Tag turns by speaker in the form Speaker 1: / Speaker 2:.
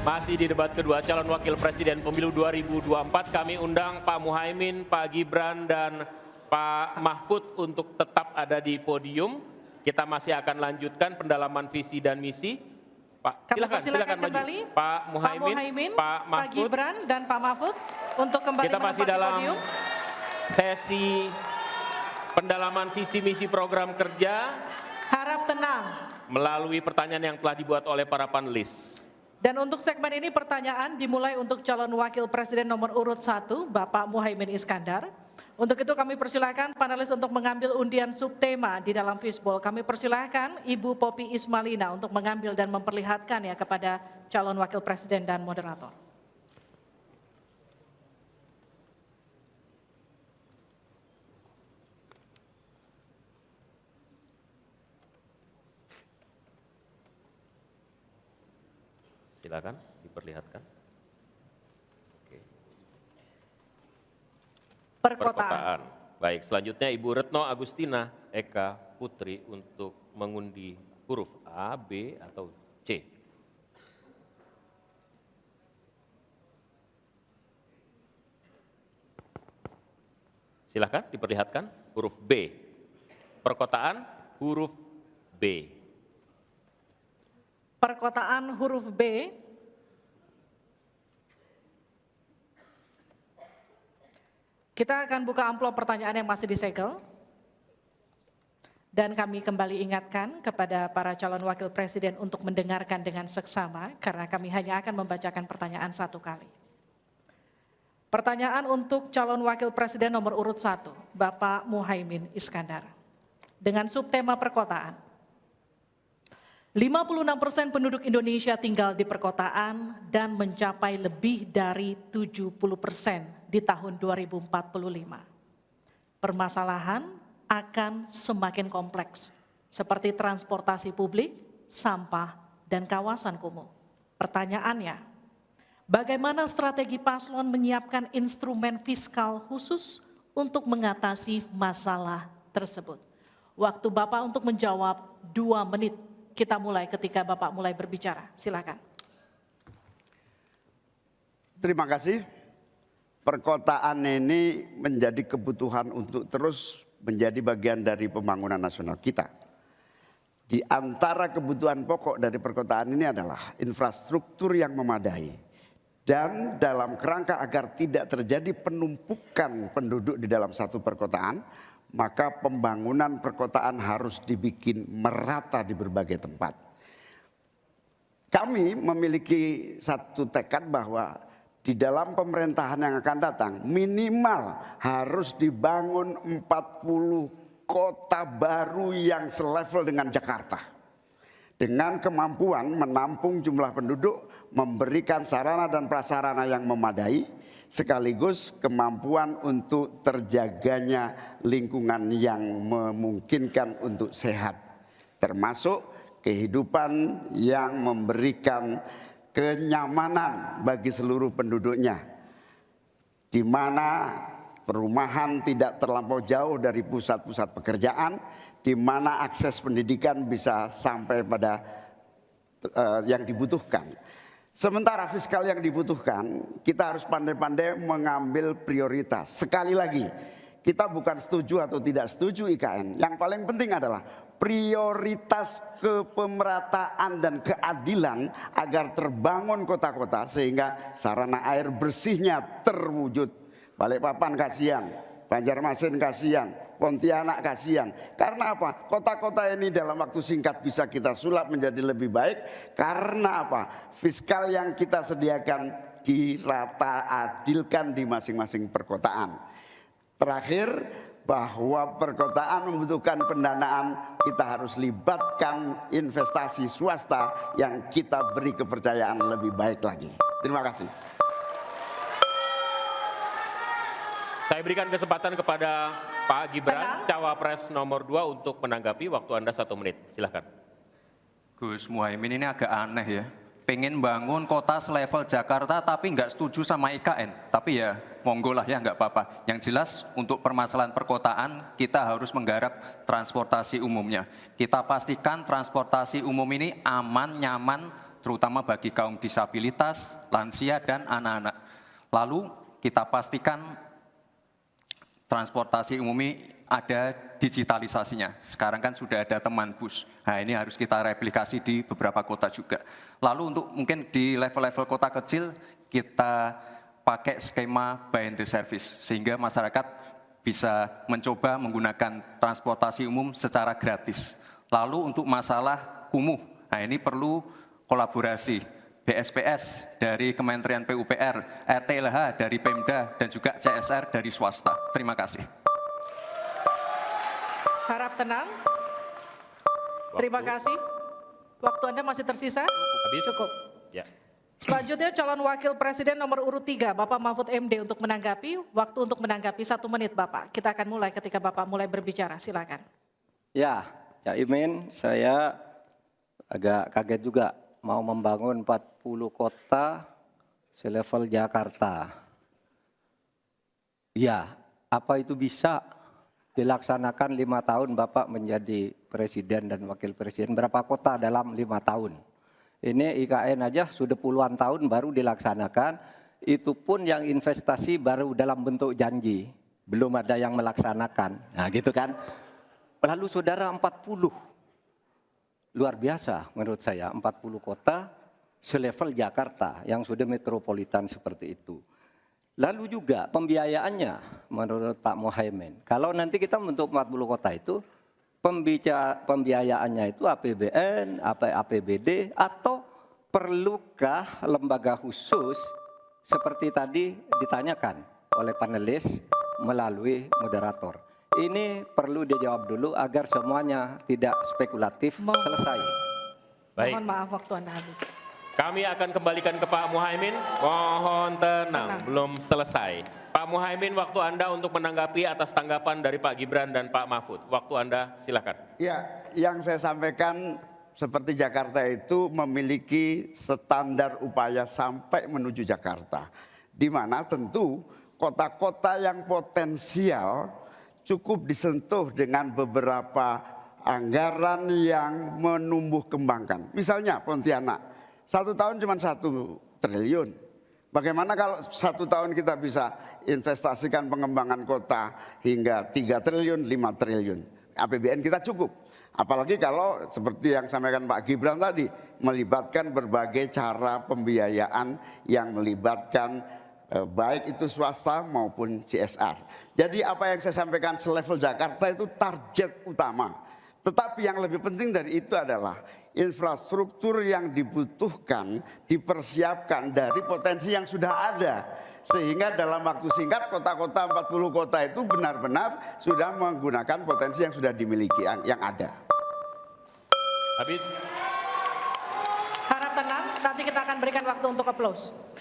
Speaker 1: Masih di debat kedua calon wakil presiden pemilu 2024, kami undang Pak Muhaimin, Pak Gibran, dan Pak Mahfud untuk tetap ada di podium. Kita masih akan lanjutkan pendalaman visi dan misi. Pak, silakan maju.
Speaker 2: Kembali,
Speaker 1: Pak Muhaimin, Pak Mahfud,
Speaker 2: Pak Gibran, dan Pak Mahfud untuk kembali
Speaker 1: kita masih dalam
Speaker 2: podium.
Speaker 1: Sesi pendalaman visi misi program kerja.
Speaker 2: Harap tenang.
Speaker 1: Melalui pertanyaan yang telah dibuat oleh para panelis.
Speaker 2: Dan untuk segmen ini pertanyaan dimulai untuk calon wakil presiden nomor urut 1, Bapak Muhaimin Iskandar. Untuk itu kami persilahkan panelis untuk mengambil undian subtema di dalam fishbowl. Kami persilahkan Ibu Poppy Ismalina untuk mengambil dan memperlihatkan ya kepada calon wakil presiden dan moderator.
Speaker 1: Silakan diperlihatkan. Oke. Perkotaan. Baik, selanjutnya Ibu Retno Agustina Eka Putri untuk mengundi huruf A, B, atau C. Silakan diperlihatkan huruf B. Perkotaan huruf B.
Speaker 2: Perkotaan huruf B. Kita akan buka amplop pertanyaan yang masih disegel. Dan kami kembali ingatkan kepada para calon wakil presiden untuk mendengarkan dengan seksama, karena kami hanya akan membacakan pertanyaan satu kali. Pertanyaan untuk calon wakil presiden nomor urut 1, Bapak Muhaimin Iskandar. Dengan subtema perkotaan. 56% penduduk Indonesia tinggal di perkotaan dan mencapai lebih dari 70% di tahun 2045. Permasalahan akan semakin kompleks, seperti transportasi publik, sampah, dan kawasan kumuh. Pertanyaannya, bagaimana strategi paslon menyiapkan instrumen fiskal khusus untuk mengatasi masalah tersebut? Waktu Bapak untuk menjawab 2 menit. Kita mulai ketika Bapak mulai berbicara. Silakan.
Speaker 3: Terima kasih. Perkotaan ini menjadi kebutuhan untuk terus menjadi bagian dari pembangunan nasional kita. Di antara kebutuhan pokok dari perkotaan ini adalah infrastruktur yang memadai. Dan dalam kerangka agar tidak terjadi penumpukan penduduk di dalam satu perkotaan, maka pembangunan perkotaan harus dibikin merata di berbagai tempat. Kami memiliki satu tekad bahwa di dalam pemerintahan yang akan datang minimal harus dibangun 40 kota baru yang selevel dengan Jakarta. Dengan kemampuan menampung jumlah penduduk, memberikan sarana dan prasarana yang memadai, sekaligus kemampuan untuk terjaganya lingkungan yang memungkinkan untuk sehat, termasuk kehidupan yang memberikan kenyamanan bagi seluruh penduduknya, di mana perumahan tidak terlampau jauh dari pusat-pusat pekerjaan, di mana akses pendidikan bisa sampai pada yang dibutuhkan. Sementara fiskal yang dibutuhkan, kita harus pandai-pandai mengambil prioritas. Sekali lagi, kita bukan setuju atau tidak setuju IKN. Yang paling penting adalah prioritas kepemerataan dan keadilan agar terbangun kota-kota sehingga sarana air bersihnya terwujud. Balikpapan kasihan, Banjarmasin kasihan, Pontianak kasihan. Karena apa? Kota-kota ini dalam waktu singkat bisa kita sulap menjadi lebih baik. Karena apa? Fiskal yang kita sediakan dirata adilkan di masing-masing perkotaan. Terakhir, bahwa perkotaan membutuhkan pendanaan, kita harus libatkan investasi swasta yang kita beri kepercayaan lebih baik lagi. Terima kasih.
Speaker 1: Saya berikan kesempatan kepada Pak Gibran, Cawapres nomor 2 untuk menanggapi. Waktu Anda 1 menit, silakan.
Speaker 4: Gus Muhaimin ini agak aneh ya. Pengen bangun kota selevel Jakarta tapi nggak setuju sama IKN. Tapi ya monggo lah ya, nggak apa-apa. Yang jelas untuk permasalahan perkotaan kita harus menggarap transportasi umumnya. Kita pastikan transportasi umum ini aman, nyaman, terutama bagi kaum disabilitas, lansia, dan anak-anak. Lalu kita pastikan transportasi umum ini ada digitalisasinya. Sekarang kan sudah ada teman bus. Nah, ini harus kita replikasi di beberapa kota juga. Lalu untuk mungkin di level-level kota kecil, kita pakai skema buy and the service, sehingga masyarakat bisa mencoba menggunakan transportasi umum secara gratis. Lalu untuk masalah kumuh, nah ini perlu kolaborasi BSPS dari Kementerian PUPR, RTLH dari Pemda, dan juga CSR dari swasta. Terima kasih.
Speaker 2: Harap tenang. Terima kasih. Waktu Anda masih tersisa?
Speaker 1: Habis?
Speaker 2: Cukup.
Speaker 1: Ya.
Speaker 2: Selanjutnya calon wakil presiden nomor urut 3, Bapak Mahfud MD untuk menanggapi. Waktu untuk menanggapi 1 menit, Bapak. Kita akan mulai ketika Bapak mulai berbicara. Silakan.
Speaker 5: Ya, Cak Imin, saya agak kaget juga mau membangun 40 kota selevel Jakarta. Ya, apa itu bisa dilaksanakan 5 tahun Bapak menjadi presiden dan wakil presiden? Berapa kota dalam 5 tahun? Ini IKN aja sudah puluhan tahun baru dilaksanakan, itu pun yang investasi baru dalam bentuk janji, belum ada yang melaksanakan. Nah gitu kan. Lalu saudara 40, luar biasa menurut saya, 40 kota selevel Jakarta yang sudah metropolitan seperti itu. Lalu juga pembiayaannya menurut Pak Muhaimin, kalau nanti kita membentuk 40 kota itu, pembiayaannya itu APBN, APBD, atau perlukah lembaga khusus seperti tadi ditanyakan oleh panelis melalui moderator. Ini perlu dijawab dulu agar semuanya tidak spekulatif. Selesai.
Speaker 1: Baik.
Speaker 2: Mohon maaf waktu Anda habis.
Speaker 1: Kami akan kembalikan ke Pak Muhaimin. Mohon tenang, belum selesai. Pak Muhaimin, waktu Anda untuk menanggapi atas tanggapan dari Pak Gibran dan Pak Mahfud. Waktu Anda silakan.
Speaker 3: Ya, yang saya sampaikan seperti Jakarta itu memiliki standar upaya sampai menuju Jakarta. Di mana tentu kota-kota yang potensial cukup disentuh dengan beberapa anggaran yang menumbuh kembangkan. Misalnya Pontianak. 1 tahun cuma 1 triliun. Bagaimana kalau 1 tahun kita bisa investasikan pengembangan kota hingga 3 triliun, 5 triliun. APBN kita cukup. Apalagi kalau seperti yang sampaikan Pak Gibran tadi, melibatkan berbagai cara pembiayaan yang melibatkan baik itu swasta maupun CSR. Jadi apa yang saya sampaikan selevel Jakarta itu target utama. Tetapi yang lebih penting dari itu adalah infrastruktur yang dibutuhkan dipersiapkan dari potensi yang sudah ada. Sehingga dalam waktu singkat kota-kota 40 kota itu benar-benar sudah menggunakan potensi yang sudah dimiliki yang ada.
Speaker 1: Habis?
Speaker 2: Harap tenang, nanti kita akan berikan waktu untuk applause.